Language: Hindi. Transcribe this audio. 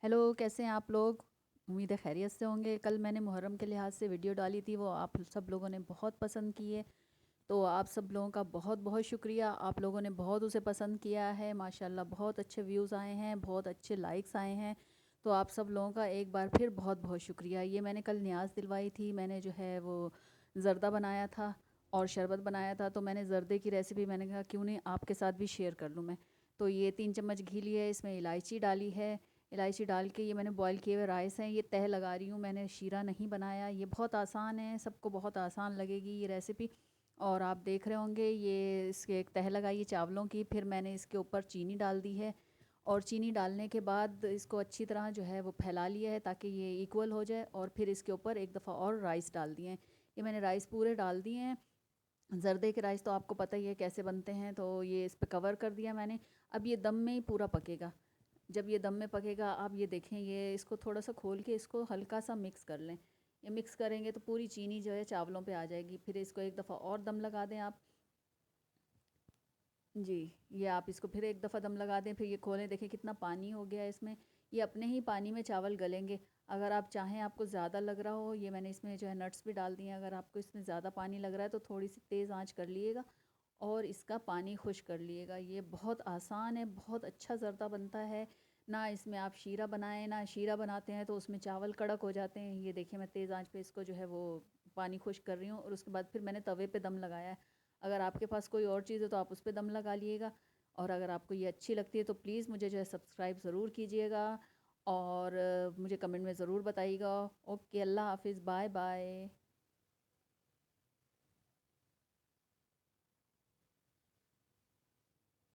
हेलो, कैसे हैं आप लोग? उम्मीद है खैरियत से होंगे। कल मैंने मुहर्रम के लिहाज से वीडियो डाली थी, वो आप सब लोगों ने बहुत पसंद की है। तो आप सब लोगों का बहुत बहुत शुक्रिया। आप लोगों ने बहुत उसे पसंद किया है माशाल्लाह। बहुत अच्छे व्यूज़ आए हैं, बहुत अच्छे लाइक्स आए हैं। तो आप सब लोगों का एक बार फिर बहुत बहुत शुक्रिया। ये मैंने कल न्याज़ दिलवाई थी। मैंने जो है वो ज़र्दा बनाया था और शरबत बनाया था। तो मैंने ज़र्दे की रेसिपी मैंने कहा क्यों नहीं आपके साथ भी शेयर कर लूँ मैं। तो ये 3 चम्मच घी लिया है, इसमें इलायची डाली है। इलायची डाल के ये मैंने बॉईल किए हुए राइस हैं, ये तह लगा रही हूँ। मैंने शीरा नहीं बनाया। ये बहुत आसान है, सबको बहुत आसान लगेगी ये रेसिपी। और आप देख रहे होंगे ये इसके एक तह लगाई है चावलों की। फिर मैंने इसके ऊपर चीनी डाल दी है और चीनी डालने के बाद इसको अच्छी तरह जो है वो फैला लिया है ताकि ये इक्वल हो जाए। और फिर इसके ऊपर एक दफ़ा और राइस डाल दिए हैं। ये मैंने राइस पूरे डाल दिए हैं। जर्दे के राइस तो आपको पता ही है कैसे बनते हैं। तो ये इस पे कवर कर दिया मैंने। अब ये दम में ही पूरा पकेगा। जब ये दम में पकेगा आप ये देखें, ये इसको थोड़ा सा खोल के इसको हल्का सा मिक्स कर लें। ये मिक्स करेंगे तो पूरी चीनी जो है चावलों पे आ जाएगी। फिर इसको एक दफ़ा और दम लगा दें आप। जी, ये आप इसको फिर एक दफ़ा दम लगा दें। फिर ये खोलें, देखें कितना पानी हो गया है इसमें। ये अपने ही पानी में चावल गलेंगे। अगर आप चाहें आपको ज़्यादा लग रहा हो, ये मैंने इसमें जो है नट्स भी डाल दिए हैं। अगर आपको इसमें ज़्यादा पानी लग रहा है तो थोड़ी सी तेज़ आंच कर लिएगा और इसका पानी खुश कर लिएगा। ये बहुत आसान है, बहुत अच्छा ज़र्दा बनता है। ना इसमें आप शीरा बनाएं, ना शीरा बनाते हैं तो उसमें चावल कड़क हो जाते हैं। ये देखिए मैं तेज़ आंच पे इसको जो है वो पानी खुश कर रही हूँ और उसके बाद फिर मैंने तवे पे दम लगाया है। अगर आपके पास कोई और चीज़ है तो आप उस पे दम लगा लिएगा। और अगर आपको ये अच्छी लगती है तो प्लीज़ मुझे जो है सब्सक्राइब ज़रूर कीजिएगा और मुझे कमेंट में ज़रूर बताइएगा। ओके, अल्लाह हाफ़िज़, बाय बाय।